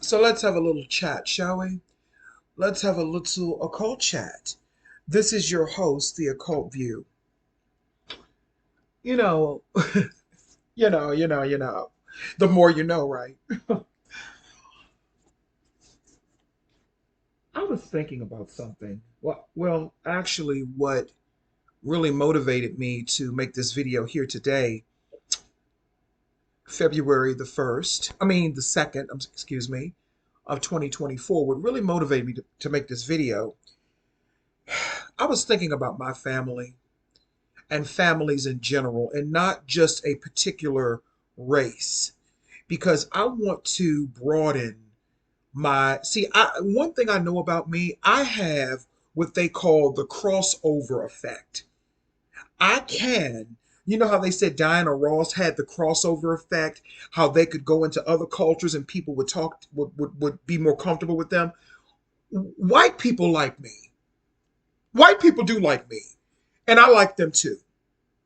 So let's have a little chat, shall we? Let's have a little occult chat. This is your host, the Occult View. You know, you know. The more you know, right? I was thinking about something. Well, actually, what really motivated me to make this video here today, February the 1st, the 2nd, excuse me, of 2024, what really motivated me to make this video. I was thinking about my family and families in general, and not just a particular race, because I want to broaden one thing I know about me, I have what they call the crossover effect. I can, you know how they said Diana Ross had the crossover effect, how they could go into other cultures and people would be more comfortable with them. White people like me. White people do like me, and I like them too.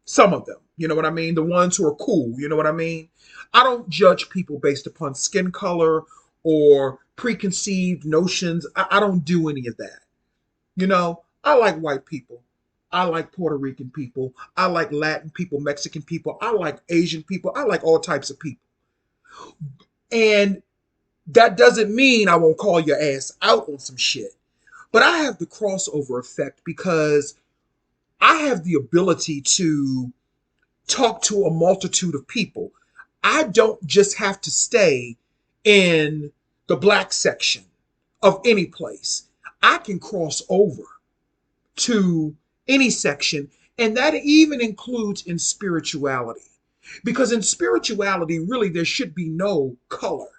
Some of them, you know what I mean? The ones who are cool, you know what I mean? I don't judge people based upon skin color or preconceived notions. I don't do any of that. I like white people. I like Puerto Rican people. I like Latin people, Mexican people. I like Asian people. I like all types of people. And that doesn't mean I won't call your ass out on some shit. But I have the crossover effect because I have the ability to talk to a multitude of people. I don't just have to stay in the black section of any place. I can cross over to any section, and that even includes in spirituality. Because in spirituality, really, there should be no color.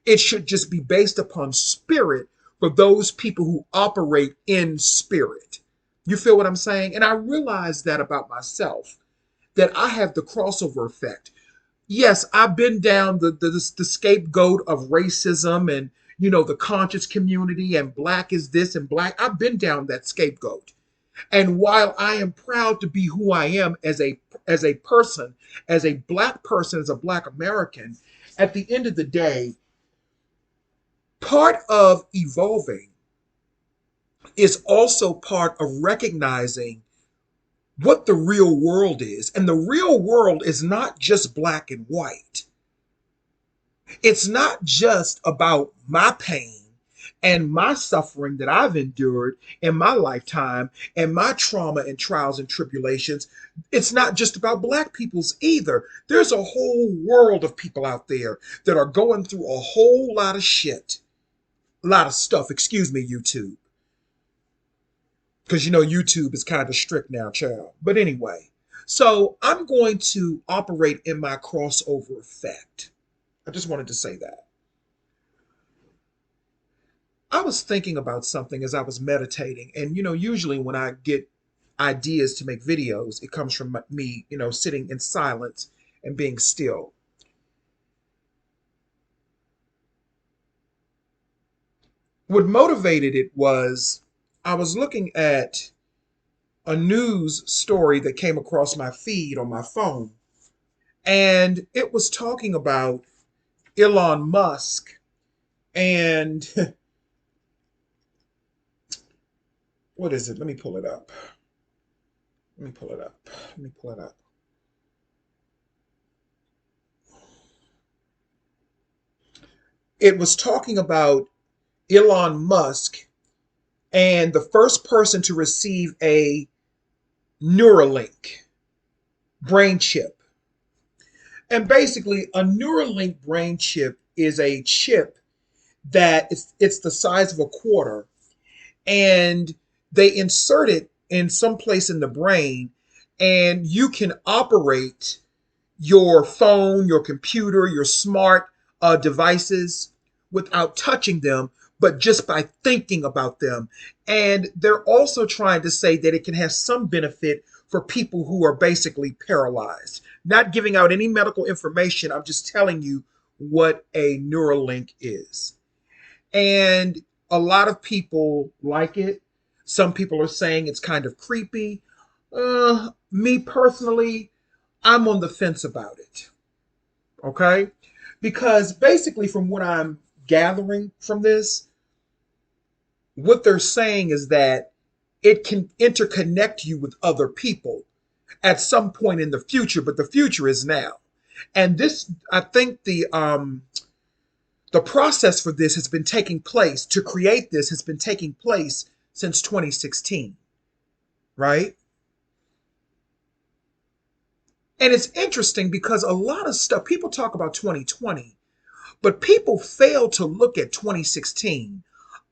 It should just be based upon spirit for those people who operate in spirit. You feel what I'm saying? And I realize that about myself, that I have the crossover effect. Yes, I've been down the scapegoat of racism and the conscious community and black is this and black. I've been down that scapegoat. And while I am proud to be who I am as a person, as a black person, as a black American, at the end of the day, part of evolving is also part of recognizing what the real world is. And the real world is not just black and white. It's not just about my pain and my suffering that I've endured in my lifetime and my trauma and trials and tribulations. It's not just about black people's either. There's a whole world of people out there that are going through a whole lot of shit. A lot of stuff, excuse me, YouTube. Because YouTube is kind of strict now, child. But anyway, so I'm going to operate in my crossover effect. I just wanted to say that. I was thinking about something as I was meditating, and usually when I get ideas to make videos, it comes from me, sitting in silence and being still. What motivated it was I was looking at a news story that came across my feed on my phone, and it was talking about Elon Musk and what is it? Let me pull it up. Let me pull it up. Let me pull it up. It was talking about Elon Musk and the first person to receive a Neuralink brain chip. And basically, a Neuralink brain chip is a chip that it's the size of a quarter, and they insert it in some place in the brain, and you can operate your phone, your computer, your smart devices without touching them, but just by thinking about them. And they're also trying to say that it can have some benefit for people who are basically paralyzed. Not giving out any medical information, I'm just telling you what a Neuralink is. And a lot of people like it. Some people are saying it's kind of creepy. Me personally, I'm on the fence about it. Okay? Because basically, from what I'm gathering from this, what they're saying is that it can interconnect you with other people at some point in the future, but the future is now. And this, I think the process for this has been taking place to create this has been taking place since 2016, right? And it's interesting because a lot of stuff people talk about 2020, but people fail to look at 2016.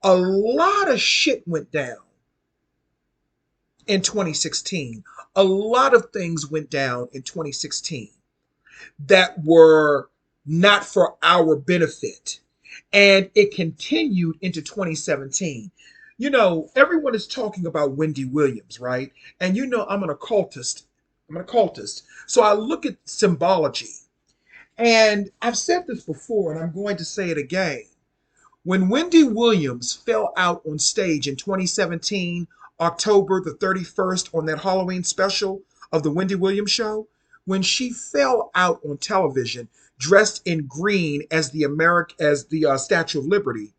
A lot of shit went down in 2016. A lot of things went down in 2016 that were not for our benefit. And it continued into 2017. You know, everyone is talking about Wendy Williams, right? And you know, I'm an occultist. I'm an occultist. So I look at symbology. And I've said this before, and I'm going to say it again. When Wendy Williams fell out on stage in 2017, October the 31st, on that Halloween special of the Wendy Williams show, when she fell out on television dressed in green as the Statue of Liberty,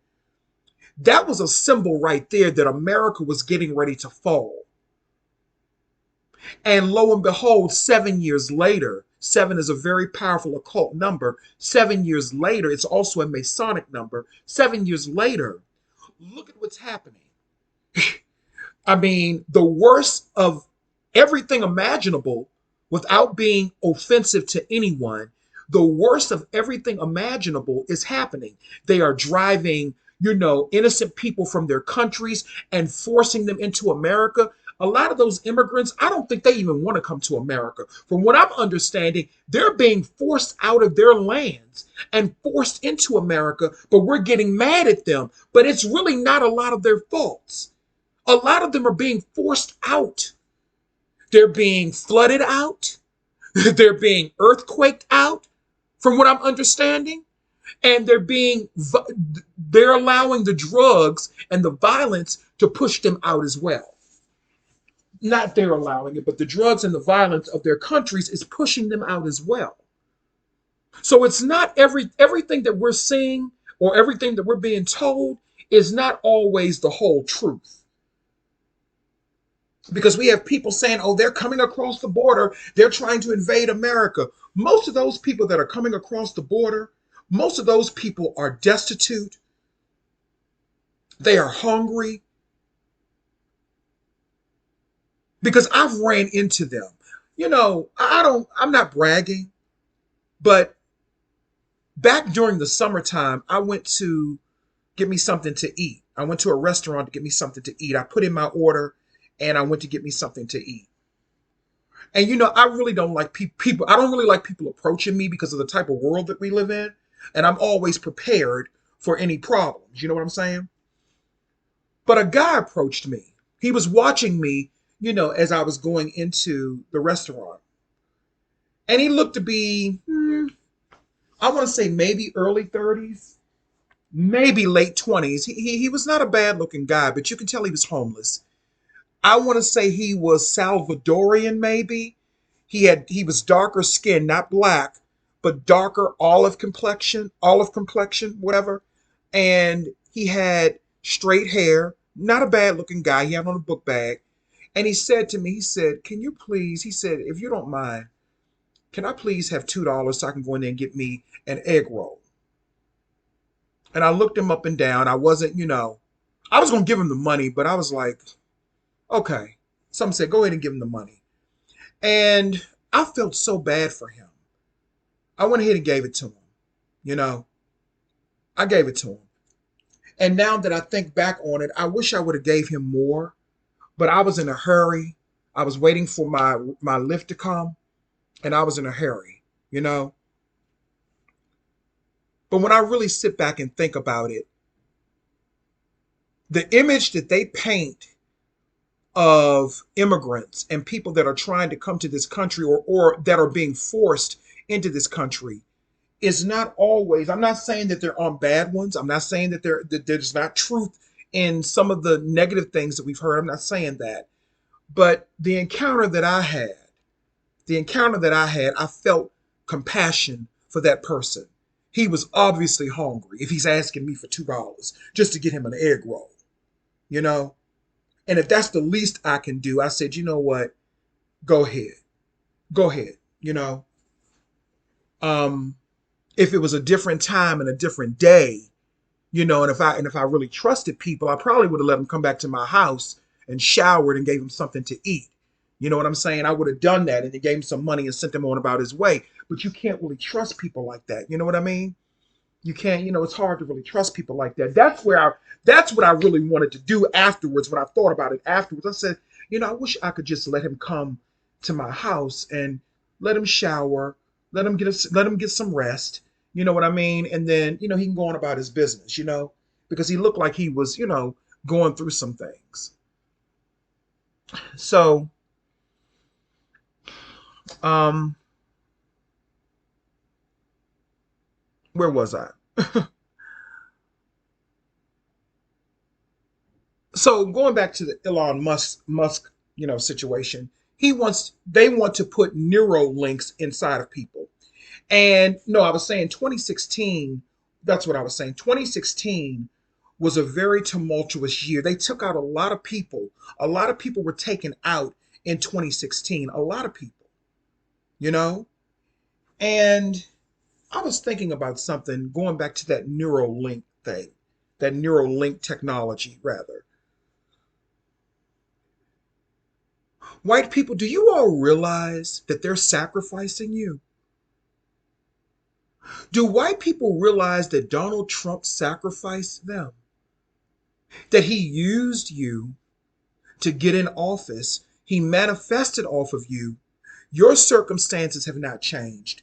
that was a symbol right there that America was getting ready to fall. And lo and behold, 7 years later, seven is a very powerful occult number. 7 years later, it's also a Masonic number. 7 years later, look at what's happening. I mean, the worst of everything imaginable, without being offensive to anyone, the worst of everything imaginable is happening. They are driving, innocent people from their countries and forcing them into America. A lot of those immigrants, I don't think they even want to come to America. From what I'm understanding, they're being forced out of their lands and forced into America, but we're getting mad at them. But it's really not a lot of their faults. A lot of them are being forced out. They're being flooded out. They're being earthquaked out, from what I'm understanding. And they're allowing the drugs and the violence to push them out as well. Not they're allowing it, but the drugs and the violence of their countries is pushing them out as well. So it's not everything that we're seeing or everything that we're being told is not always the whole truth. Because we have people saying, oh, they're coming across the border, they're trying to invade America. Most of those people that are coming across the border, most of those people are destitute. They are hungry. Because I've ran into them. I'm not bragging, but back during the summertime, I went to get me something to eat. I went to a restaurant to get me something to eat. I put in my order and I went to get me something to eat. And I really don't like people. I don't really like people approaching me because of the type of world that we live in. And I'm always prepared for any problems. You know what I'm saying? But a guy approached me. He was watching me, as I was going into the restaurant. And he looked to be, I want to say maybe early 30s, maybe late 20s. He was not a bad looking guy, but you can tell he was homeless. I want to say he was Salvadorian, maybe. He was darker skin, not black, but darker olive complexion, whatever. And he had straight hair, not a bad looking guy. He had on a book bag. And he said to me, he said, can you please, he said, if you don't mind, can I please have $2 so I can go in there and get me an egg roll? And I looked him up and down. I wasn't, I was going to give him the money, but I was like, okay. Some said, go ahead and give him the money. And I felt so bad for him. I went ahead and gave it to him. I gave it to him. And now that I think back on it, I wish I would have gave him more, but I was in a hurry. I was waiting for my lift to come, and I was in a hurry, But when I really sit back and think about it, the image that they paint of immigrants and people that are trying to come to this country or that are being forced into this country is not always, I'm not saying that there aren't bad ones. I'm not saying that there's not truth in some of the negative things that we've heard. I'm not saying that. But the encounter that I had, I felt compassion for that person. He was obviously hungry if he's asking me for $2 just to get him an egg roll, you know? And if that's the least I can do, I said, you know what? Go ahead. Go ahead. You know, um, if it was a different time and a different day, and if I really trusted people, I probably would have let them come back to my house and showered and gave him something to eat. You know what I'm saying? I would have done that and then gave him some money and sent him on about his way. But you can't really trust people like that. You know what I mean? You can't, it's hard to really trust people like that. That's what I really wanted to do afterwards. When I thought about it afterwards, I said, I wish I could just let him come to my house and let him shower, let him get some rest. You know what I mean? And then, he can go on about his business, because he looked like he was, going through some things. So, um, where was I? So going back to the Elon Musk, situation, they want to put Neuralinks inside of people. And no, I was saying 2016, that's what I was saying. 2016 was a very tumultuous year. They took out a lot of people. A lot of people were taken out in 2016. A lot of people, you know? And I was thinking about something going back to that Neuralink thing, that Neuralink technology, rather. White people, do you all realize that they're sacrificing you? Do white people realize that Donald Trump sacrificed them? That he used you to get in office? He manifested off of you. Your circumstances have not changed.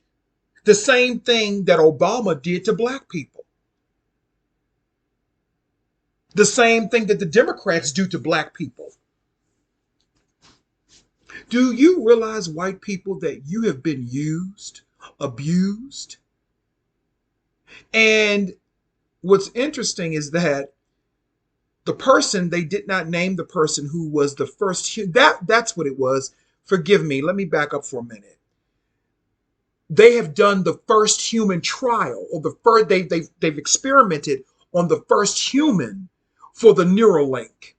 The same thing that Obama did to black people. The same thing that the Democrats do to black people. Do you realize, white people, that you have been used, abused? And what's interesting is that they did not name the person who was the first, that's what it was. Forgive me, let me back up for a minute. They have done the first human trial, or the first, they've experimented on the first human for the Neuralink.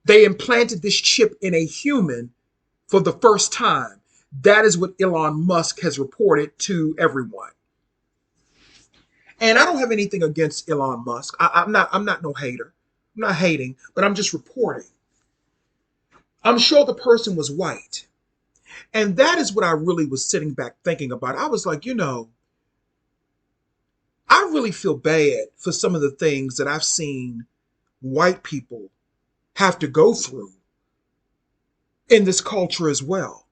They implanted this chip in a human for the first time. That is what Elon Musk has reported to everyone. And I don't have anything against Elon Musk. I'm not no hater. I'm not hating, but I'm just reporting. I'm sure the person was white. And that is what I really was sitting back thinking about. I was like, I really feel bad for some of the things that I've seen white people have to go through in this culture as well.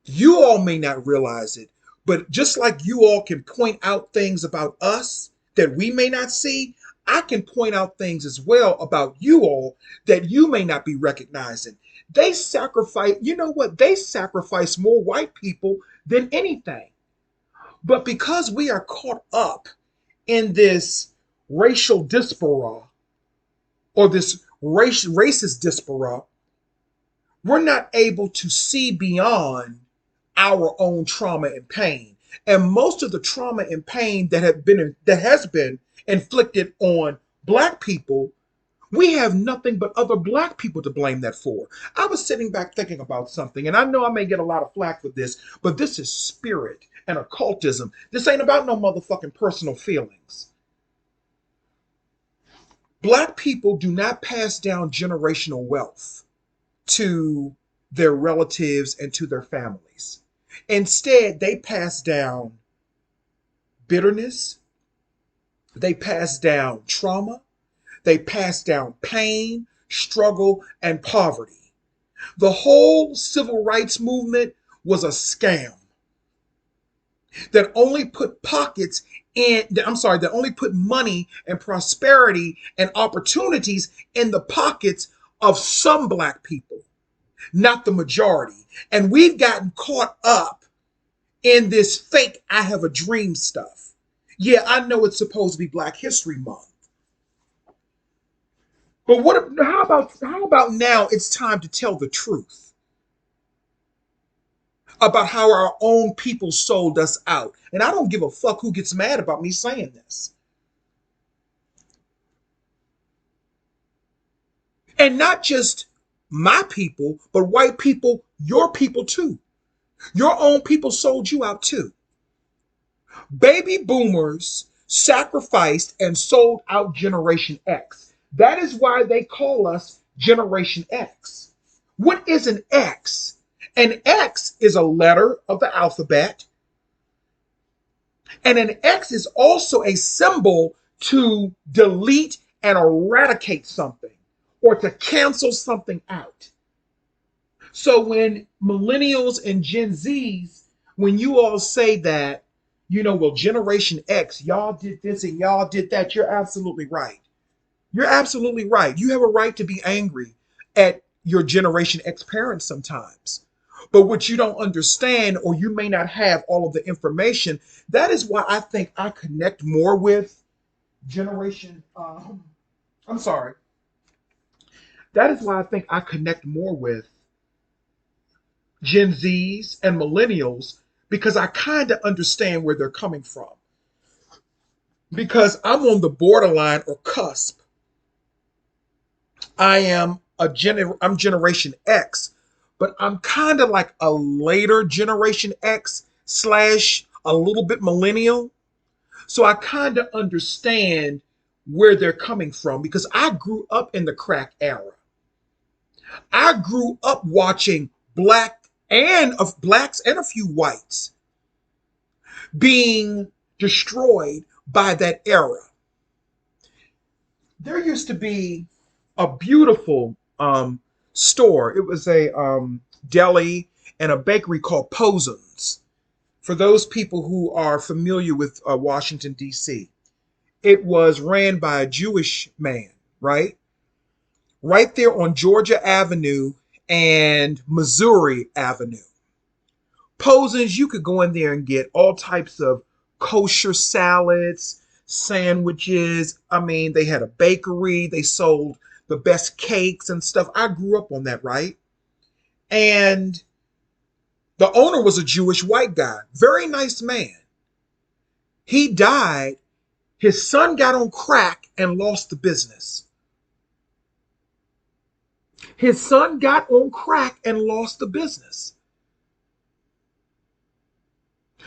You all may not realize it, but just like you all can point out things about us that we may not see, I can point out things as well about you all that you may not be recognizing. They sacrifice, you know what? They sacrifice more white people than anything. But because we are caught up in this racial diaspora, or this racist diaspora, we're not able to see beyond our own trauma and pain. And most of the trauma and pain that has been inflicted on black people, we have nothing but other black people to blame that for. I was sitting back thinking about something, and I know I may get a lot of flack for this, but this is spirit and occultism. This ain't about no motherfucking personal feelings. Black people do not pass down generational wealth to their relatives and to their families. Instead, they pass down bitterness, they pass down trauma, they pass down pain, struggle, and poverty. The whole civil rights movement was a scam that only put that only put money and prosperity and opportunities in the pockets of some black people, not the majority. And we've gotten caught up in this fake I have a dream stuff. Yeah, I know it's supposed to be Black History Month. But how about now it's time to tell the truth? about how our own people sold us out. And I don't give a fuck who gets mad about me saying this. And not just my people, but white people, your people too. Your own people sold you out too. Baby boomers sacrificed and sold out Generation X. That is why they call us Generation X. What is an X? An X is a letter of the alphabet, and an X is also a symbol to delete and eradicate something or to cancel something out. So when millennials and Gen Zs, when you all say that, well, Generation X, y'all did this and y'all did that, you're absolutely right. You're absolutely right. You have a right to be angry at your Generation X parents sometimes. But what you don't understand, or you may not have all of the information, that is why I think I connect more with Generation. I'm sorry. That is why I think I connect more with Gen Zs and millennials because I kind of understand where they're coming from. Because I'm on the borderline or cusp. I'm Generation X, but I'm kind of like a later Generation X slash a little bit millennial. So I kind of understand where they're coming from because I grew up in the crack era. I grew up watching blacks and a few whites being destroyed by that era. There used to be a beautiful store. It was a deli and a bakery called Posen's. For those people who are familiar with Washington, D.C., it was ran by a Jewish man, right? Right there on Georgia Avenue and Missouri Avenue. Posins, you could go in there and get all types of kosher salads, sandwiches. I mean, they had a bakery, they sold the best cakes and stuff. I grew up on that, right? And the owner was a Jewish white guy, very nice man. He died. His son got on crack and lost the business. His son got on crack and lost the business.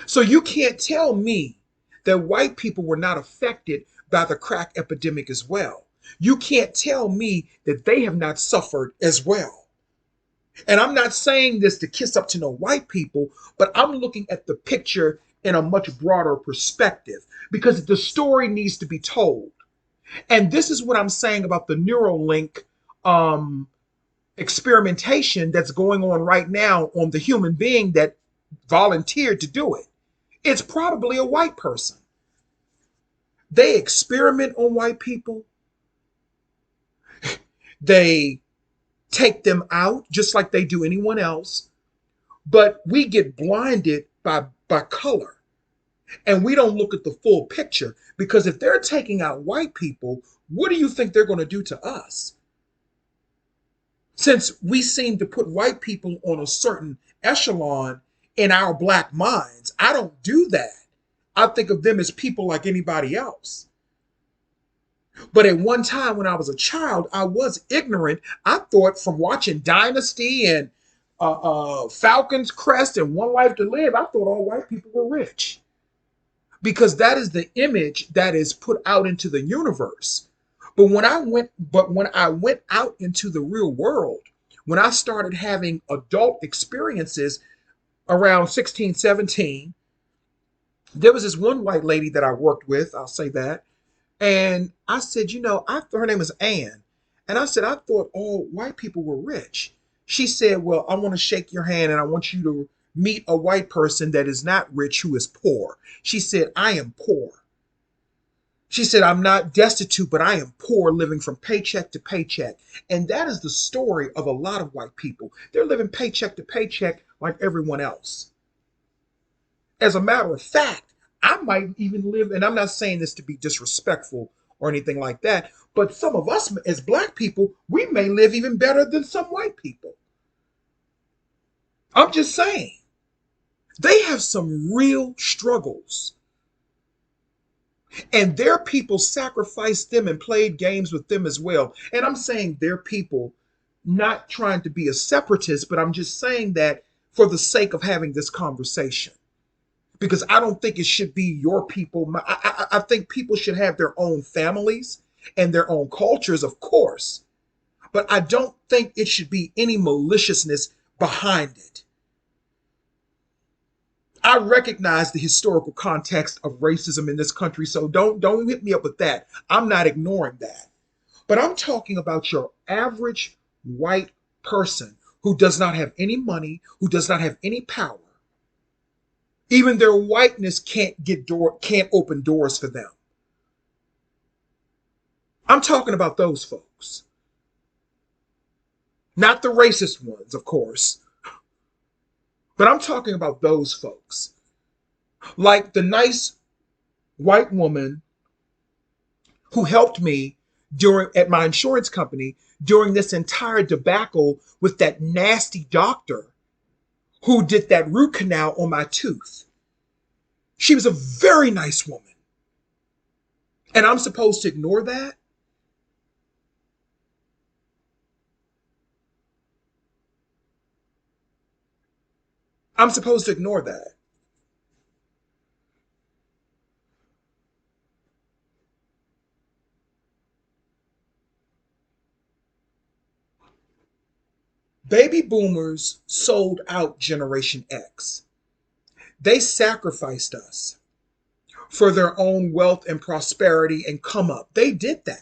So you can't tell me that white people were not affected by the crack epidemic as well. You can't tell me that they have not suffered as well. And I'm not saying this to kiss up to no white people, but I'm looking at the picture in a much broader perspective because the story needs to be told. And this is what I'm saying about the Neuralink experimentation that's going on right now on the human being that volunteered to do it. It's probably a white person. They experiment on white people. They take them out just like they do anyone else. But we get blinded by color. And we don't look at the full picture because if they're taking out white people, what do you think they're going to do to us? Since we seem to put white people on a certain echelon in our black minds, I don't do that. I think of them as people like anybody else. But at one time when I was a child, I was ignorant. I thought from watching Dynasty and Falcon's Crest and One Life to Live, I thought all white people were rich. Because that is the image that is put out into the universe. But when I went out into the real world, when I started having adult experiences around 16, 17, there was this one white lady that I worked with, I'll say that. And I said, her name is Ann. And I said, I thought all white people were rich. She said, well, I want to shake your hand and I want you to meet a white person that is not rich who is poor. She said, I am poor. She said, I'm not destitute, but I am poor, living from paycheck to paycheck. And that is the story of a lot of white people. They're living paycheck to paycheck like everyone else. As a matter of fact, I might even live, and I'm not saying this to be disrespectful or anything like that, but some of us as black people, we may live even better than some white people. I'm just saying. They have some real struggles. And their people sacrificed them and played games with them as well. And I'm saying their people, not trying to be a separatist, but I'm just saying that for the sake of having this conversation. Because I don't think it should be your people. I think people should have their own families and their own cultures, of course. But I don't think it should be any maliciousness behind it. I recognize the historical context of racism in this country, so don't hit me up with that. I'm not ignoring that. But I'm talking about your average white person who does not have any money, who does not have any power. Even their whiteness can't open doors for them. I'm talking about those folks. Not the racist ones, of course. But I'm talking about those folks. Like the nice white woman who helped me at my insurance company during this entire debacle with that nasty doctor who did that root canal on my tooth. She was a very nice woman. And I'm supposed to ignore that? I'm supposed to ignore that. Baby boomers sold out Generation X. They sacrificed us for their own wealth and prosperity and come up. They did that.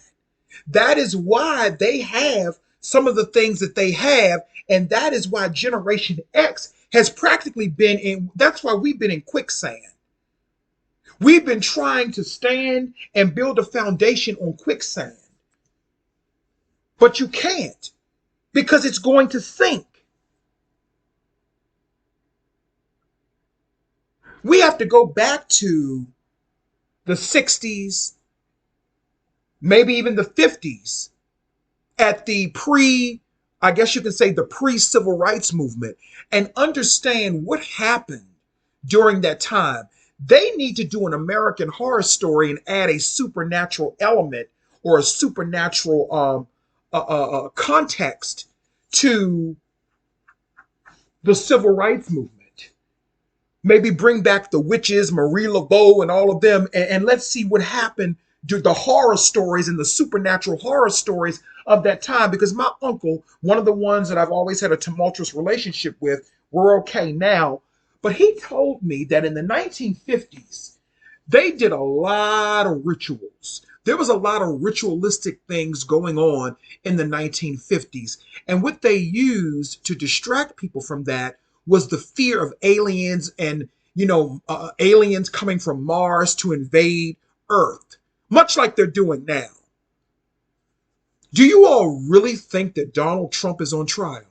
That is why they have some of the things that they have. And that is why Generation X has practically been in, that's why we've been in quicksand. We've been trying to stand and build a foundation on quicksand. But you can't because it's going to sink. We have to go back to the 60s, maybe even the 50s, at the I guess you can say the pre-civil rights movement, and understand what happened during that time. They need to do an American Horror Story and add a supernatural element or a supernatural context to the civil rights movement. Maybe bring back the witches, Marie Laveau, and all of them, and let's see what happened to the horror stories and the supernatural horror stories of that time. Because my uncle, one of the ones that I've always had a tumultuous relationship with, we're okay now, but he told me that in the 1950s, they did a lot of rituals. There was a lot of ritualistic things going on in the 1950s. And what they used to distract people from that was the fear of aliens and, aliens coming from Mars to invade Earth, much like they're doing now. Do you all really think that Donald Trump is on trial?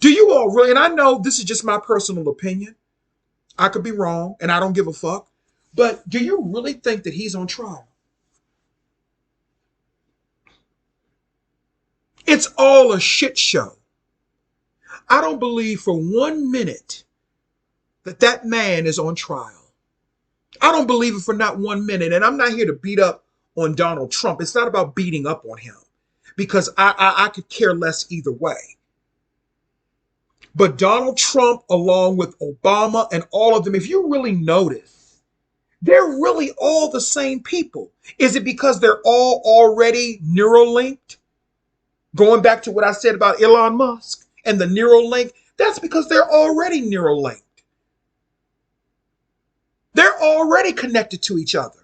Do you all really? And I know this is just my personal opinion. I could be wrong, and I don't give a fuck. But do you really think that he's on trial? It's all a shit show. I don't believe for 1 minute that that man is on trial. I don't believe it for not 1 minute. And I'm not here to beat up on Donald Trump. It's not about beating up on him because I could care less either way. But Donald Trump, along with Obama and all of them, if you really notice, they're really all the same people. Is it because they're all already Neuralinked? Going back to what I said about Elon Musk and the Neuralink, that's because they're already Neuralinked. They're already connected to each other.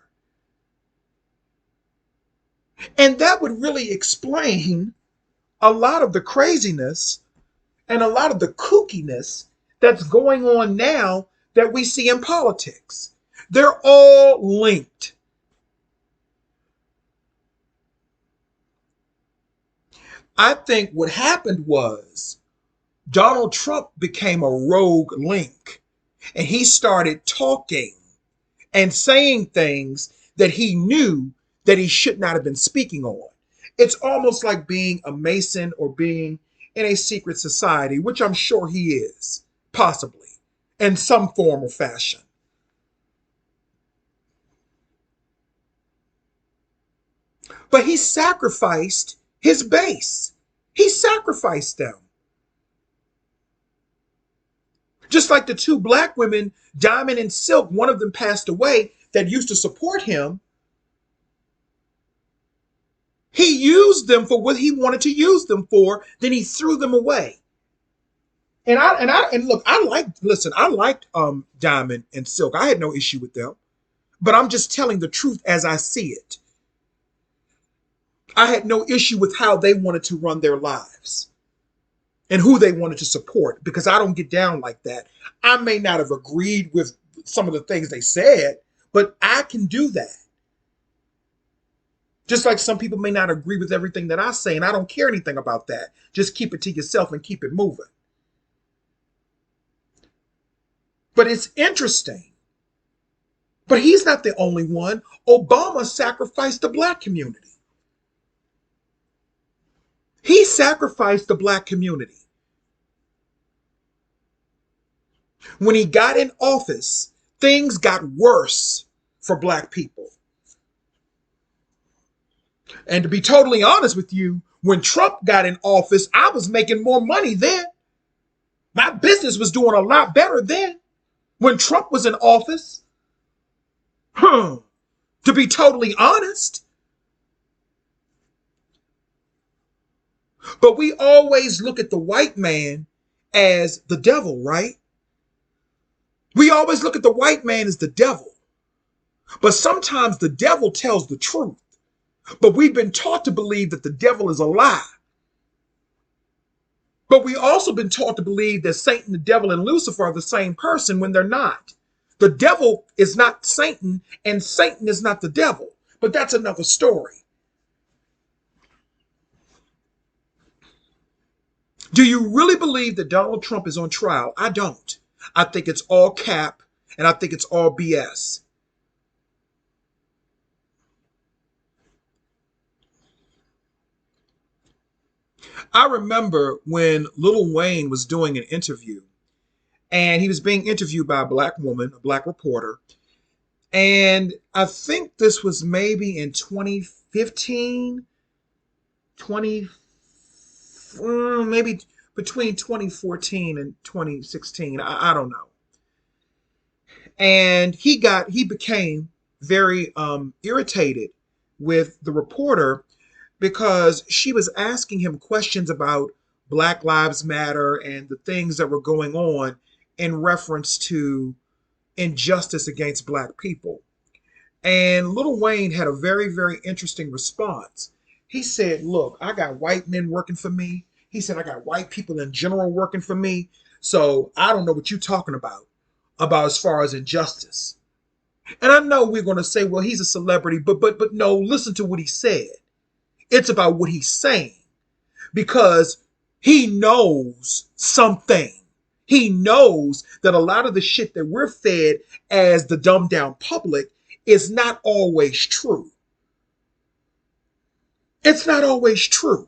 And that would really explain a lot of the craziness and a lot of the kookiness that's going on now that we see in politics. They're all linked. I think what happened was Donald Trump became a rogue link and he started talking and saying things that he knew that he should not have been speaking on. It's almost like being a Mason or being in a secret society, which I'm sure he is. possibly, in some form or fashion. But he sacrificed his base. He sacrificed them. Just like the two black women, Diamond and Silk, one of them passed away that used to support him. He used them for what he wanted to use them for, then he threw them away. And look, I liked Diamond and Silk. I had no issue with them. But I'm just telling the truth as I see it. I had no issue with how they wanted to run their lives and who they wanted to support, because I don't get down like that. I may not have agreed with some of the things they said, but I can do that. Just like some people may not agree with everything that I say, and I don't care anything about that. Just keep it to yourself and keep it moving. But it's interesting. But he's not the only one. Obama sacrificed the black community. He sacrificed the black community. When he got in office, things got worse for black people. And to be totally honest with you, when Trump got in office, I was making more money then. My business was doing a lot better then when Trump was in office. To be totally honest. But we always look at the white man as the devil, right? We always look at the white man as the devil. But sometimes the devil tells the truth. But we've been taught to believe that the devil is a lie. But we also been taught to believe that Satan, the devil, and Lucifer are the same person when they're not. The devil is not Satan, and Satan is not the devil. But that's another story. Do you really believe that Donald Trump is on trial? I don't. I think it's all cap, and I think it's all BS. I remember when Lil Wayne was doing an interview, and he was being interviewed by a black woman, a black reporter. And I think this was maybe in 2015, 20, maybe between 2014 and 2016. I don't know. And he became very irritated with the reporter because she was asking him questions about Black Lives Matter and the things that were going on in reference to injustice against black people. And Lil Wayne had a very, very interesting response. He said, look, I got white men working for me. He said, I got white people in general working for me. So I don't know what you're talking about as far as injustice. And I know we're going to say, well, he's a celebrity, but no, listen to what he said. It's about what he's saying, because he knows something. He knows that a lot of the shit that we're fed as the dumbed down public is not always true. It's not always true.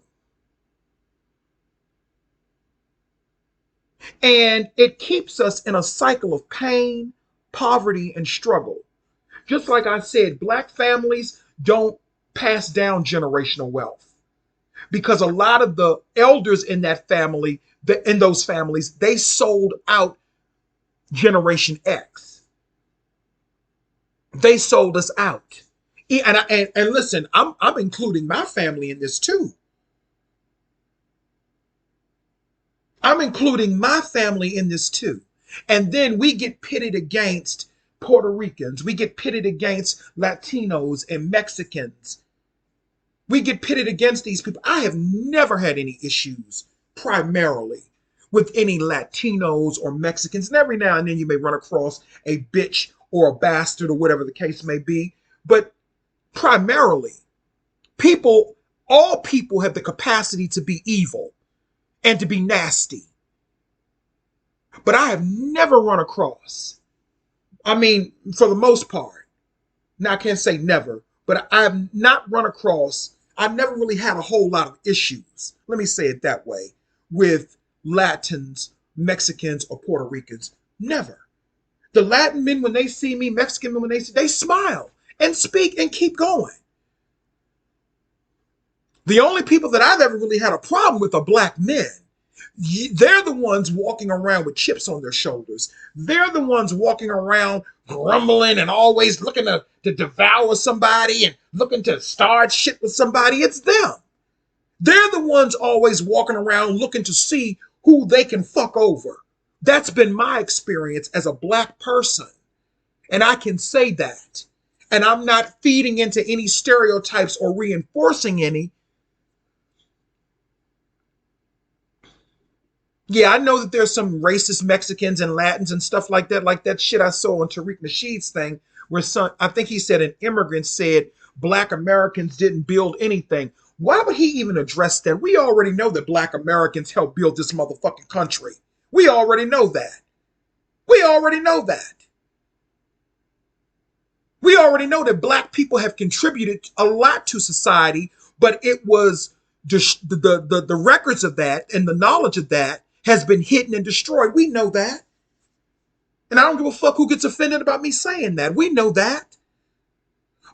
And it keeps us in a cycle of pain, poverty, and struggle. Just like I said, black families don't pass down generational wealth, because a lot of the elders in that family, in those families, they sold out Generation X. They sold us out. And listen, I'm including my family in this too. I'm including my family in this too. And then we get pitted against Puerto Ricans. We get pitted against Latinos and Mexicans. We get pitted against these people. I have never had any issues primarily with any Latinos or Mexicans. And every now and then you may run across a bitch or a bastard or whatever the case may be. But primarily, all people have the capacity to be evil and to be nasty. But I have never run across, I mean, for the most part, now I can't say never, but I've not run across, I've never really had a whole lot of issues, let me say it that way, with Latins Mexicans or Puerto Ricans. Never. The Latin men, when they see me, Mexican men, when they see, they smile and speak and keep going. The only people that I've ever really had a problem with are black men. They're the ones walking around with chips on their shoulders. They're the ones walking around grumbling and always looking to devour somebody and looking to start shit with somebody. It's them. They're the ones always walking around looking to see who they can fuck over. That's been my experience as a black person. And I can say that. And I'm not feeding into any stereotypes or reinforcing any. Yeah, I know that there's some racist Mexicans and Latins and stuff like that shit I saw on Tariq Nasheed's thing, where I think he said an immigrant said black Americans didn't build anything. Why would he even address that? We already know that black Americans helped build this motherfucking country. We already know that. We already know that. We already know that black people have contributed a lot to society, but it was the records of that and the knowledge of that has been hidden and destroyed. We know that. And I don't give a fuck who gets offended about me saying that. We know that.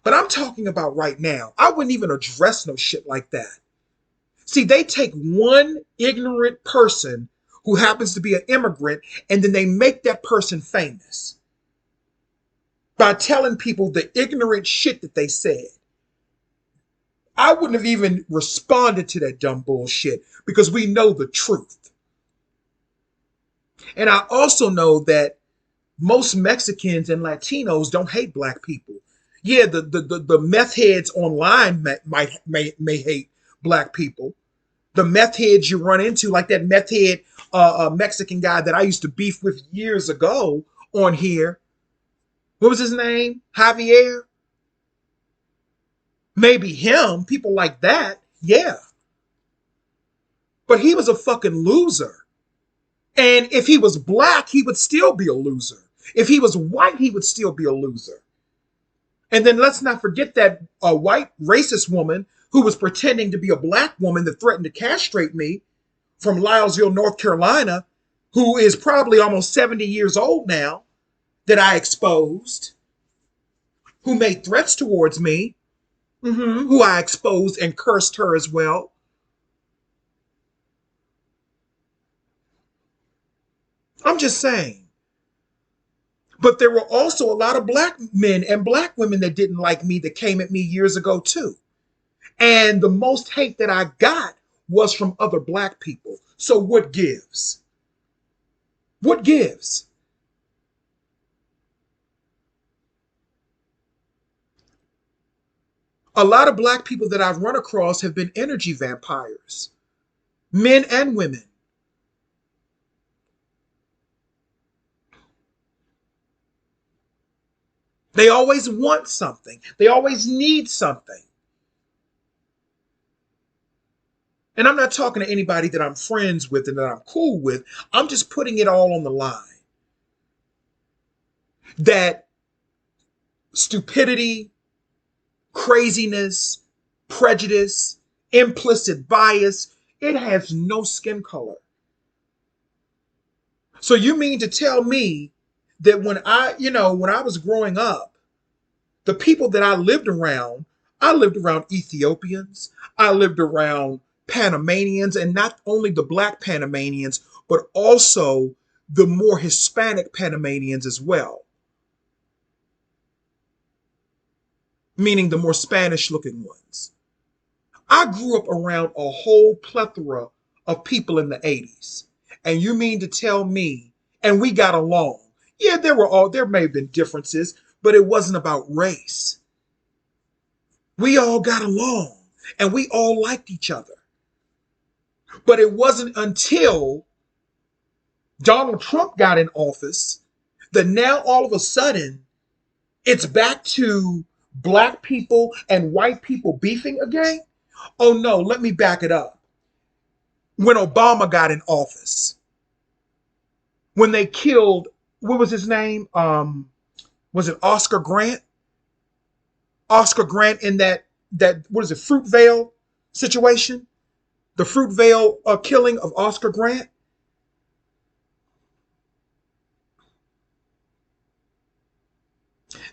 But I'm talking about right now. I wouldn't even address no shit like that. See, they take one ignorant person who happens to be an immigrant and then they make that person famous by telling people the ignorant shit that they said. I wouldn't have even responded to that dumb bullshit because we know the truth. And I also know that most Mexicans and Latinos don't hate black people. Yeah, the meth heads online may hate black people. The meth heads you run into, like that meth head Mexican guy that I used to beef with years ago on here. What was his name? Javier? Maybe him, people like that, yeah. But he was a fucking loser. And if he was black, he would still be a loser. If he was white, he would still be a loser. And then let's not forget that a white racist woman who was pretending to be a black woman that threatened to castrate me from Lylesville, North Carolina, who is probably almost 70 years old now, that I exposed, who made threats towards me, who I exposed and cursed her as well. I'm just saying. But there were also a lot of black men and black women that didn't like me that came at me years ago too. And the most hate that I got was from other black people. So what gives? What gives? A lot of black people that I've run across have been energy vampires, men and women. They always want something. They always need something. And I'm not talking to anybody that I'm friends with and that I'm cool with. I'm just putting it all on the line. That stupidity, craziness, prejudice, implicit bias, it has no skin color. So you mean to tell me that when I was growing up, the people that I lived around Ethiopians, I lived around Panamanians, and not only the black Panamanians, but also the more Hispanic Panamanians as well. Meaning the more Spanish looking ones. I grew up around a whole plethora of people in the 80s. And you mean to tell me, and we got along. Yeah, there may have been differences, but it wasn't about race. We all got along and we all liked each other. But it wasn't until Donald Trump got in office that now all of a sudden it's back to black people and white people beefing again. Oh no, let me back it up. When Obama got in office, when they killed, what was his name? Was it Oscar Grant? Oscar Grant in that what is it, Fruitvale situation? The Fruitvale killing of Oscar Grant?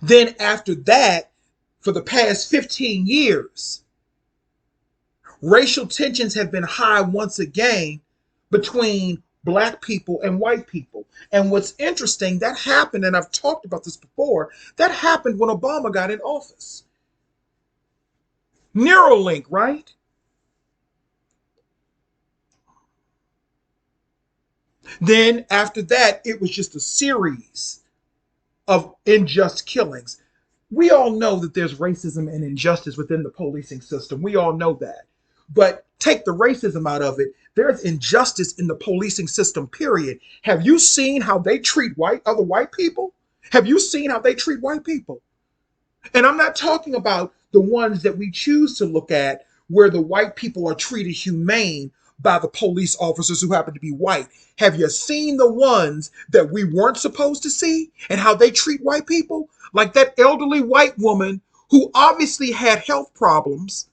Then after that, for the past 15 years, racial tensions have been high once again between black people and white people. And what's interesting, that happened, and I've talked about this before, that happened when Obama got in office. Neuralink, right? Then after that, it was just a series of unjust killings. We all know that there's racism and injustice within the policing system. We all know that. But take the racism out of it, there's injustice in the policing system, period. Have you seen how they treat other white people? Have you seen how they treat white people? And I'm not talking about the ones that we choose to look at where the white people are treated humane by the police officers who happen to be white. Have you seen the ones that we weren't supposed to see and how they treat white people? Like that elderly white woman who obviously had health problems.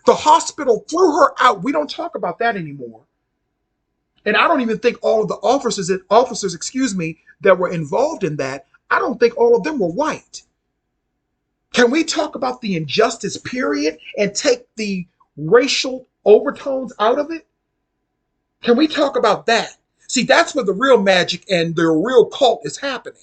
The hospital threw her out. We don't talk about that anymore. And I don't even think all of the officers, that were involved in that, I don't think all of them were white. Can we talk about the injustice, period, and take the racial overtones out of it? Can we talk about that? See, that's where the real magic and the real cult is happening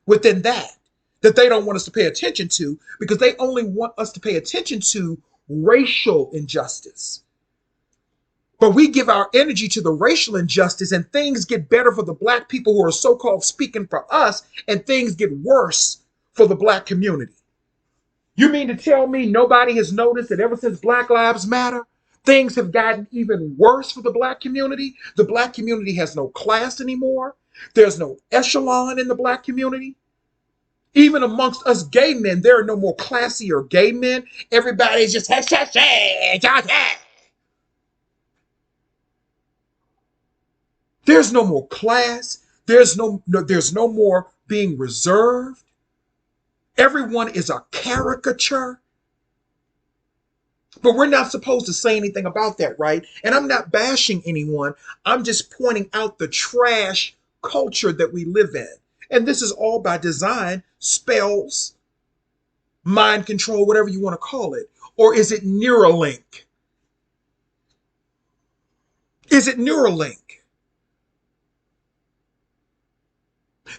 within that they don't want us to pay attention to because they only want us to pay attention to racial injustice. But we give our energy to the racial injustice and things get better for the black people who are so-called speaking for us and things get worse for the black community. You mean to tell me nobody has noticed that ever since Black Lives Matter, things have gotten even worse for the black community? The black community has no class anymore. There's no echelon in the black community. Even amongst us gay men, there are no more classy or gay men. Everybody's just there's no more class. There's no more being reserved. Everyone is a caricature. But we're not supposed to say anything about that, right? And I'm not bashing anyone. I'm just pointing out the trash culture that we live in. And this is all by design, spells, mind control, whatever you want to call it. Or is it Neuralink? Is it Neuralink?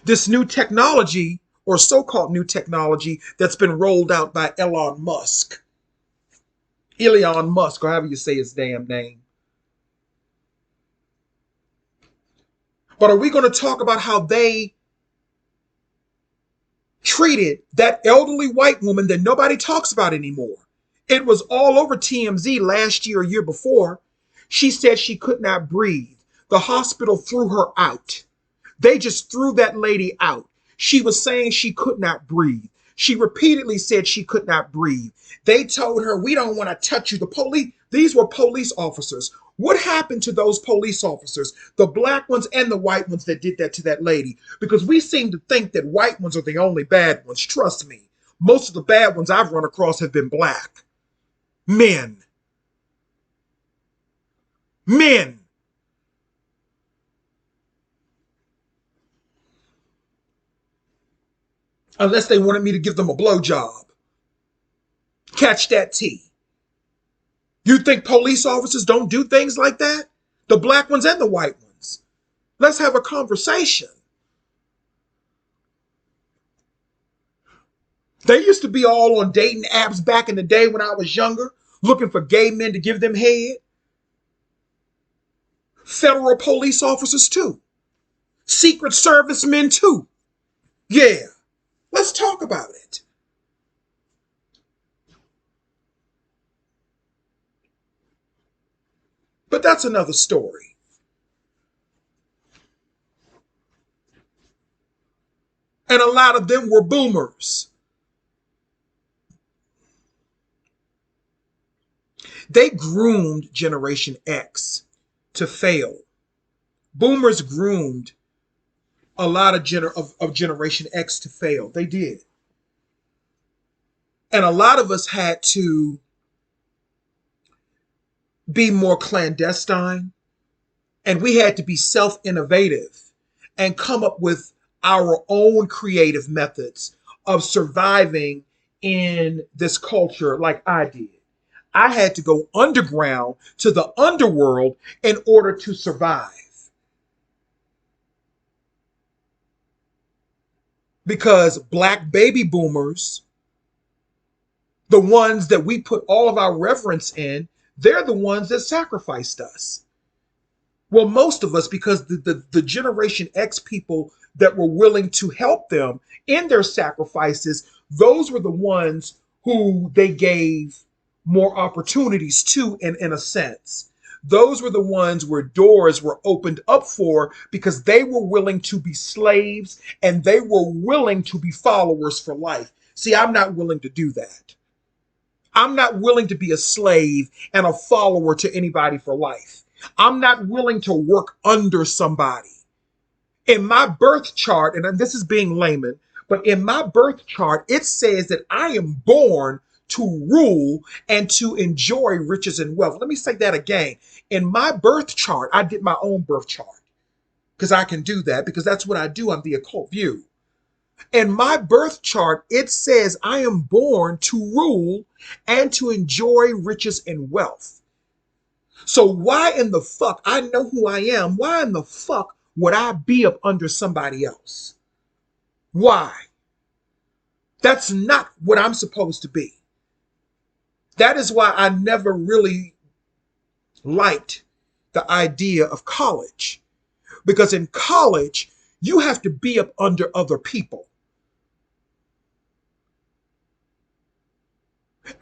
This new technology, or so-called new technology, that's been rolled out by Elon Musk. Elon Musk, or however you say his damn name. But are we going to talk about how they treated that elderly white woman that nobody talks about anymore? It was all over TMZ last year or year before. She said she could not breathe. The hospital threw her out. They just threw that lady out. She was saying she could not breathe. She repeatedly said she could not breathe. They told her, we don't want to touch you. The police, these were police officers. What happened to those police officers, the black ones and the white ones that did that to that lady? Because we seem to think that white ones are the only bad ones. Trust me. Most of the bad ones I've run across have been black. Men. Men. Unless they wanted me to give them a blowjob. Catch that tea. You think police officers don't do things like that? The black ones and the white ones. Let's have a conversation. They used to be all on dating apps back in the day when I was younger, looking for gay men to give them head. Federal police officers too. Secret Service men too. Yeah. Let's talk about it. But that's another story. And a lot of them were boomers. They groomed Generation X to fail. Boomers groomed a lot of Generation X to fail. They did. And a lot of us had to be more clandestine, and we had to be self-innovative and come up with our own creative methods of surviving in this culture like I did. I had to go underground to the underworld in order to survive. Because black baby boomers, the ones that we put all of our reverence in, they're the ones that sacrificed us. Well, most of us, because the Generation X people that were willing to help them in their sacrifices, those were the ones who they gave more opportunities to, in a sense. Those were the ones where doors were opened up for because they were willing to be slaves and they were willing to be followers for life. See, I'm not willing to do that. I'm not willing to be a slave and a follower to anybody for life. I'm not willing to work under somebody. In my birth chart, and this is being layman, but in my birth chart, it says that I am born to rule and to enjoy riches and wealth. Let me say that again. In my birth chart, I did my own birth chart because I can do that because that's what I do. I'm the occult view. In my birth chart, it says I am born to rule and to enjoy riches and wealth. So why in the fuck, I know who I am, why in the fuck would I be up under somebody else? Why? That's not what I'm supposed to be. That is why I never really liked the idea of college. Because in college, you have to be up under other people.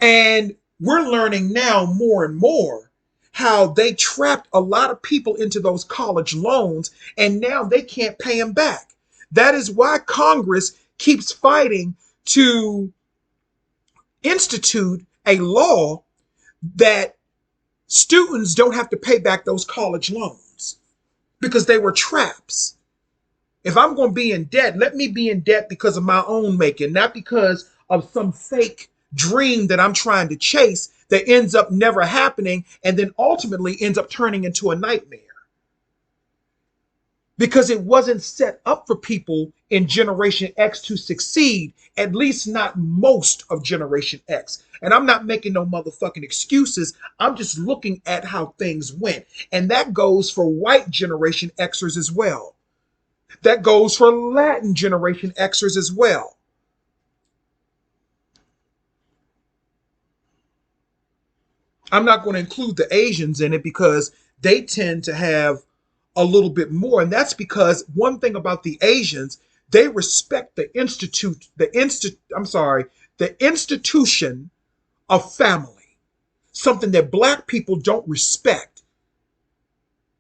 And we're learning now more and more how they trapped a lot of people into those college loans and now they can't pay them back. That is why Congress keeps fighting to institute a law that students don't have to pay back those college loans because they were traps. If I'm going to be in debt, let me be in debt because of my own making, not because of some fake dream that I'm trying to chase that ends up never happening and then ultimately ends up turning into a nightmare. Because it wasn't set up for people in Generation X to succeed, at least not most of Generation X. And I'm not making no motherfucking excuses. I'm just looking at how things went. And that goes for white Generation Xers as well. That goes for Latin Generation Xers as well. I'm not going to include the Asians in it because they tend to have a little bit more. And that's because one thing about the Asians, they respect the institution of family, something that black people don't respect.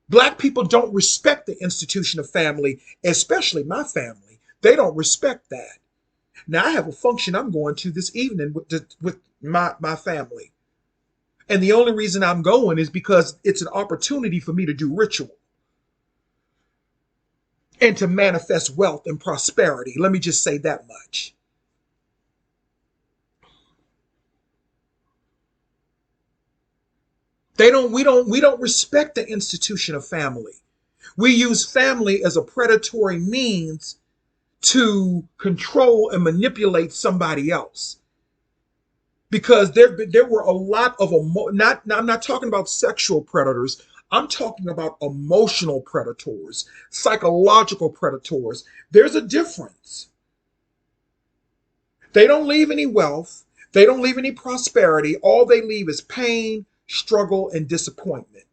Black people don't respect the institution of family, especially my family. They don't respect that. Now I have a function I'm going to this evening with my family. And the only reason I'm going is because it's an opportunity for me to do ritual and to manifest wealth and prosperity. Let me just say that much. We don't respect the institution of family. We use family as a predatory means to control and manipulate somebody else. Because there were a lot of I'm not talking about sexual predators. I'm talking about emotional predators, psychological predators. There's a difference. They don't leave any wealth. They don't leave any prosperity. All they leave is pain, struggle, and disappointment.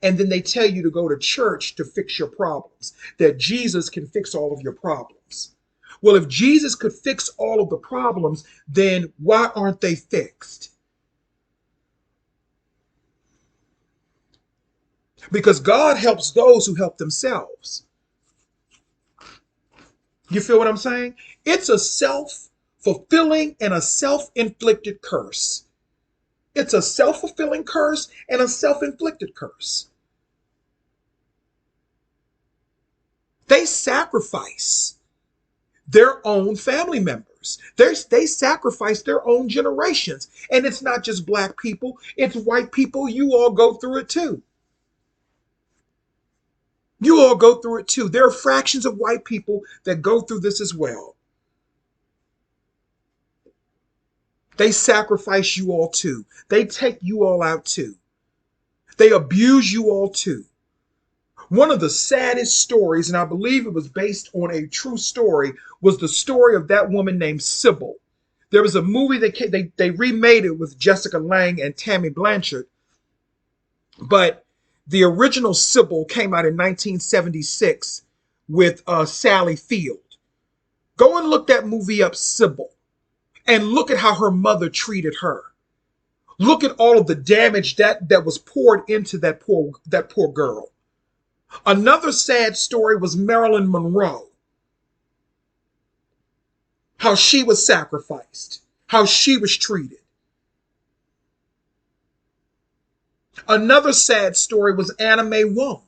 And then they tell you to go to church to fix your problems, that Jesus can fix all of your problems. Well, if Jesus could fix all of the problems, then why aren't they fixed? Because God helps those who help themselves. You feel what I'm saying? It's a self-fulfilling and a self-inflicted curse. It's a self-fulfilling curse and a self-inflicted curse. They sacrifice their own family members. They sacrifice their own generations. And it's not just black people, it's white people. You all go through it too. You all go through it too. There are fractions of white people that go through this as well. They sacrifice you all too. They take you all out too. They abuse you all too. One of the saddest stories, and I believe it was based on a true story, was the story of that woman named Sybil. There was a movie they remade it with Jessica Lange and Tammy Blanchard, but the original Sybil came out in 1976 with Sally Field. Go and look that movie up, Sybil, and look at how her mother treated her. Look at all of the damage that was poured into that poor girl. Another sad story was Marilyn Monroe. How she was sacrificed, how she was treated. Another sad story was Anna Mae Wong.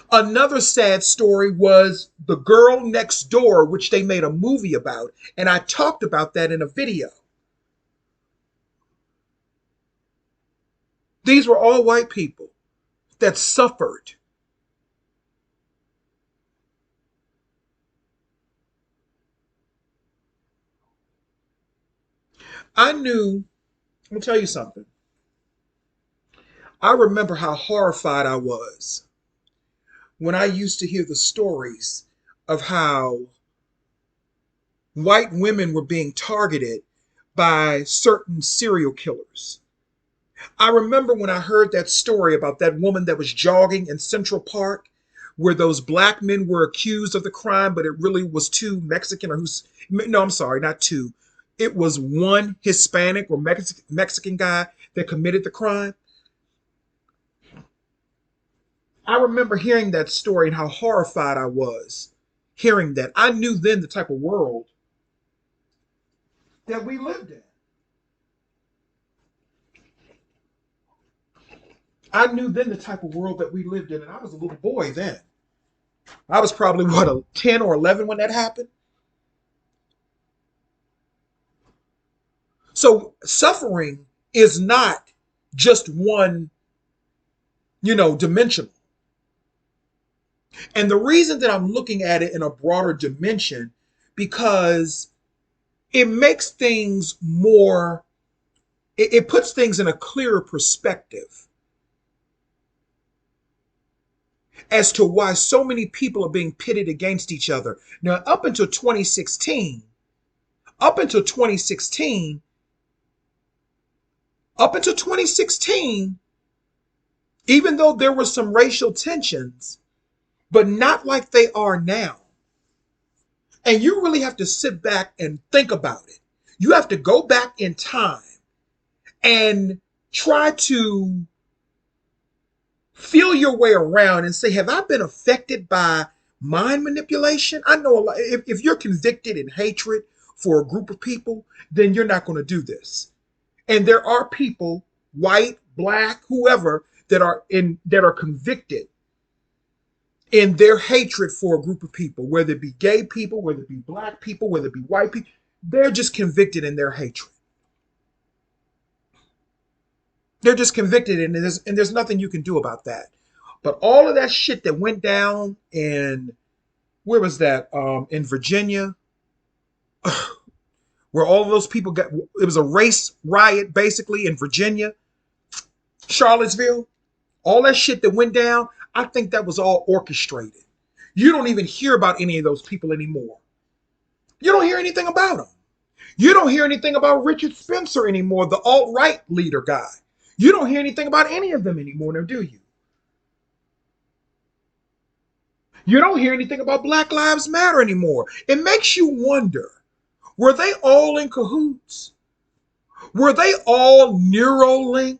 Another sad story was The Girl Next Door, which they made a movie about, and I talked about that in a video. These were all white people that suffered. I knew, I'm going to tell you something. I remember how horrified I was when I used to hear the stories of how white women were being targeted by certain serial killers. I remember when I heard that story about that woman that was jogging in Central Park, where those black men were accused of the crime, but it really was two Mexican or who's, no, I'm sorry, not two. It was one Hispanic or Mexican guy that committed the crime. I remember hearing that story and how horrified I was hearing that. I knew then the type of world that we lived in. I knew then the type of world that we lived in, and I was a little boy then. I was probably, what, a 10 or 11 when that happened? So suffering is not just one, dimensional. And the reason that I'm looking at it in a broader dimension, because it makes things more, it puts things in a clearer perspective as to why so many people are being pitted against each other. Now, up until 2016, up until 2016, even though there were some racial tensions, but not like they are now. And you really have to sit back and think about it. You have to go back in time and try to feel your way around and say, have I been affected by mind manipulation? I know a lot. If you're convicted in hatred for a group of people, then you're not going to do this. And there are people, white, black, whoever, that are convicted in their hatred for a group of people, whether it be gay people, whether it be black people, whether it be white people. They're just convicted in their hatred. They're just convicted, and there's nothing you can do about that. But all of that shit that went down in, where was that? In Virginia, where all of those people it was a race riot basically in Virginia, Charlottesville, all that shit that went down, I think that was all orchestrated. You don't even hear about any of those people anymore. You don't hear anything about them. You don't hear anything about Richard Spencer anymore, the alt-right leader guy. You don't hear anything about any of them anymore, now do you? You don't hear anything about Black Lives Matter anymore. It makes you wonder, were they all in cahoots? Were they all Neuralinked?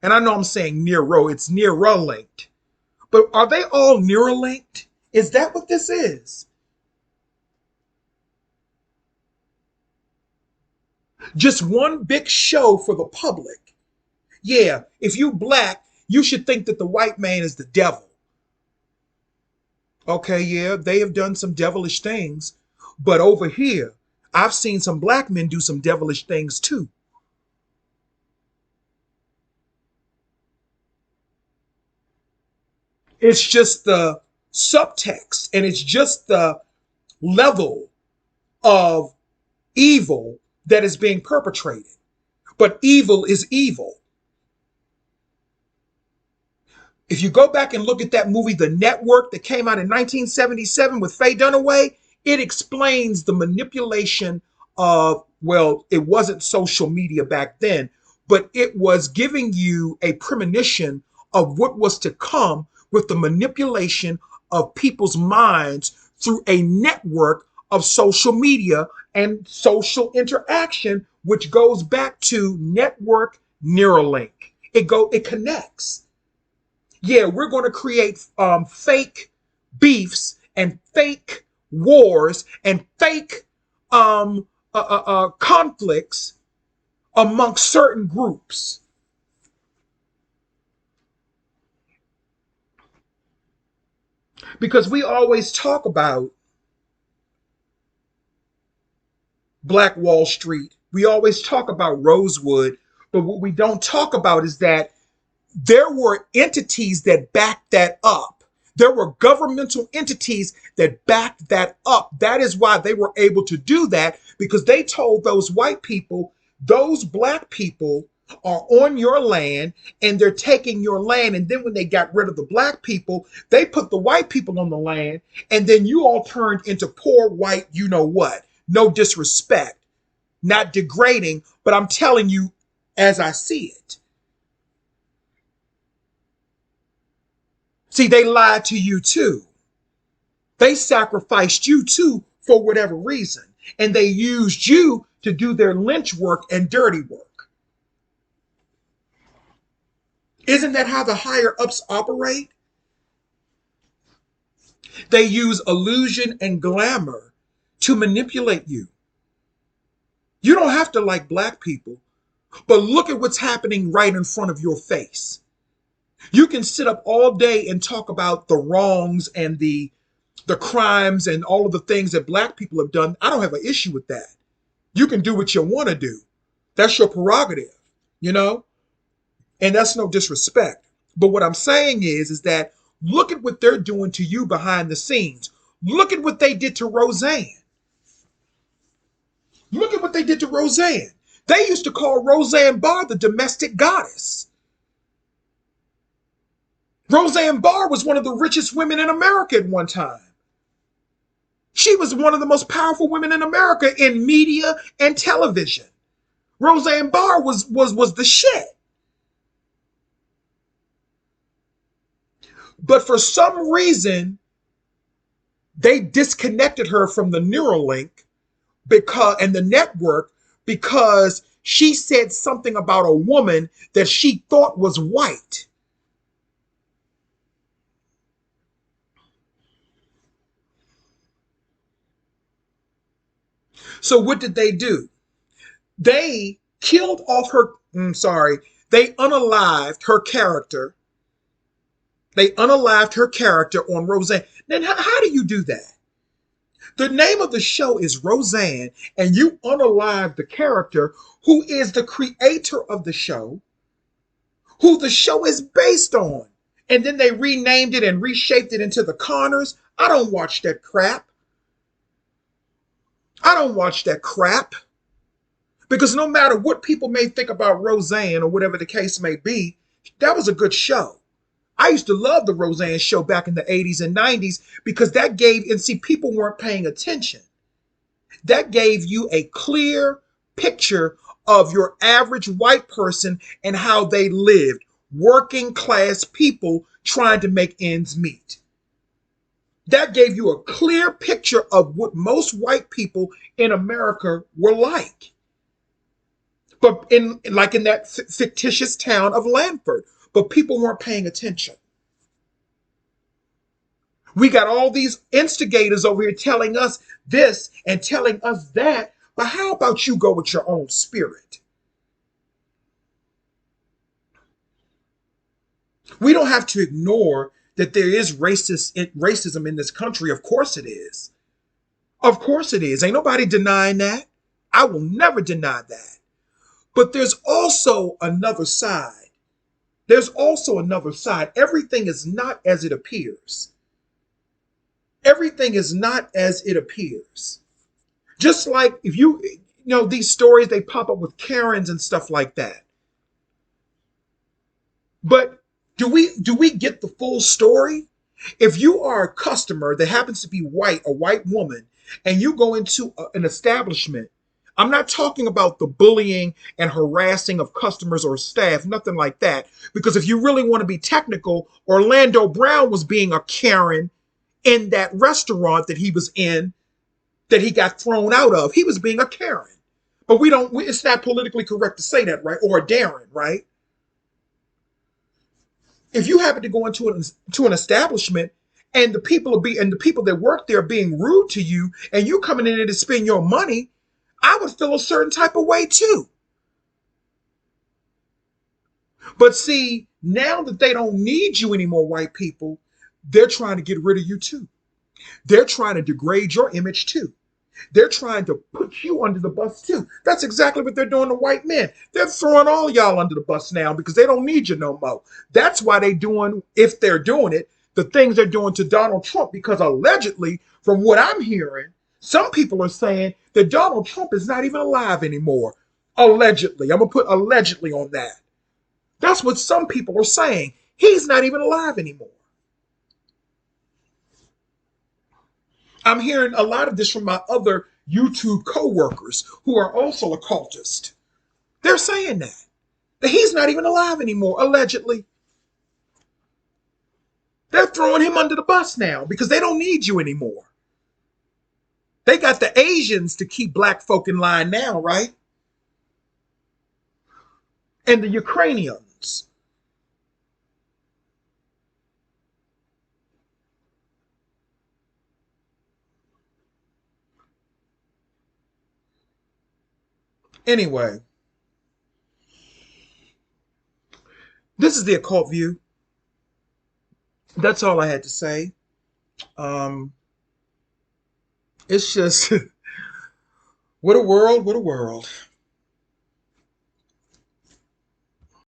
And I know I'm saying Nero, it's Neuralinked. But are they all Neuralinked? Is that what this is? Just one big show for the public. Yeah, if you black, you should think that the white man is the devil. Okay, yeah, they have done some devilish things. But over here, I've seen some black men do some devilish things too. It's just the subtext, and it's just the level of evil that is being perpetrated. But evil is evil. If you go back and look at that movie, The Network, that came out in 1977 with Faye Dunaway, it explains the manipulation of, well, it wasn't social media back then, but it was giving you a premonition of what was to come with the manipulation of people's minds through a network of social media and social interaction, which goes back to network Neuralink. It connects. Yeah, we're going to create fake beefs and fake wars and fake conflicts amongst certain groups. Because we always talk about Black Wall Street, we always talk about Rosewood, but what we don't talk about is that there were entities that backed that up. There were governmental entities that backed that up. That is why they were able to do that, because they told those white people, those black people are on your land and they're taking your land. And then when they got rid of the black people, they put the white people on the land. And then you all turned into poor white, you know what? No disrespect, not degrading, but I'm telling you as I see it. See, they lied to you too. They sacrificed you too for whatever reason. And they used you to do their lynch work and dirty work. Isn't that how the higher ups operate? They use illusion and glamour to manipulate you. You don't have to like black people, but look at what's happening right in front of your face. You can sit up all day and talk about the wrongs and the crimes and all of the things that black people have done. I don't have an issue with that. You can do what you want to do. That's your prerogative, you know? And that's no disrespect. But what I'm saying is that look at what they're doing to you behind the scenes. Look at what they did to Roseanne. Look at what they did to Roseanne. They used to call Roseanne Barr the domestic goddess. Roseanne Barr was one of the richest women in America at one time. She was one of the most powerful women in America in media and television. Roseanne Barr was the shit. But for some reason, they disconnected her from the Neuralink and the network because she said something about a woman that she thought was white. So what did they do? They killed off her, they unalived her character. They unalived her character on Roseanne. Then how do you do that? The name of the show is Roseanne, and you unalive the character who is the creator of the show, who the show is based on. And then they renamed it and reshaped it into the Connors. I don't watch that crap. I don't watch that crap. Because no matter what people may think about Roseanne or whatever the case may be, that was a good show. I used to love the Roseanne show back in the 80s and 90s because that gave, and see, people weren't paying attention. That gave you a clear picture of your average white person and how they lived. Working class people trying to make ends meet. That gave you a clear picture of what most white people in America were like. But in that fictitious town of Lanford, but people weren't paying attention. We got all these instigators over here telling us this and telling us that, but how about you go with your own spirit? We don't have to ignore that there is racism in this country. Of course it is. Of course it is. Ain't nobody denying that. I will never deny that. But there's also another side. There's also another side. Everything is not as it appears. Everything is not as it appears. Just like if you, these stories, they pop up with Karens and stuff like that. But do we get the full story? If you are a customer that happens to be white, a white woman, and you go into an establishment, I'm not talking about the bullying and harassing of customers or staff, nothing like that. Because if you really want to be technical, Orlando Brown was being a Karen in that restaurant that he was in, that he got thrown out of. He was being a Karen. But it's not politically correct to say that, right? Or a Darren, right? If you happen to go into an establishment and the people that work there are being rude to you, and you coming in there to spend your money, I would feel a certain type of way too. But see, now that they don't need you anymore, white people, they're trying to get rid of you too. They're trying to degrade your image too. They're trying to put you under the bus too. That's exactly what they're doing to white men. They're throwing all y'all under the bus now because they don't need you no more. That's why they doing, if they're doing it, the things they're doing to Donald Trump, because allegedly, from what I'm hearing, some people are saying that Donald Trump is not even alive anymore. Allegedly. I'm going to put allegedly on that. That's what some people are saying. He's not even alive anymore. I'm hearing a lot of this from my other YouTube co-workers who are also occultists. They're saying that he's not even alive anymore, allegedly. They're throwing him under the bus now because they don't need you anymore. They got the Asians to keep black folk in line now, right? And the Ukrainians. Anyway, this is the occult view. That's all I had to say. Um, it's just, what a world, what a world.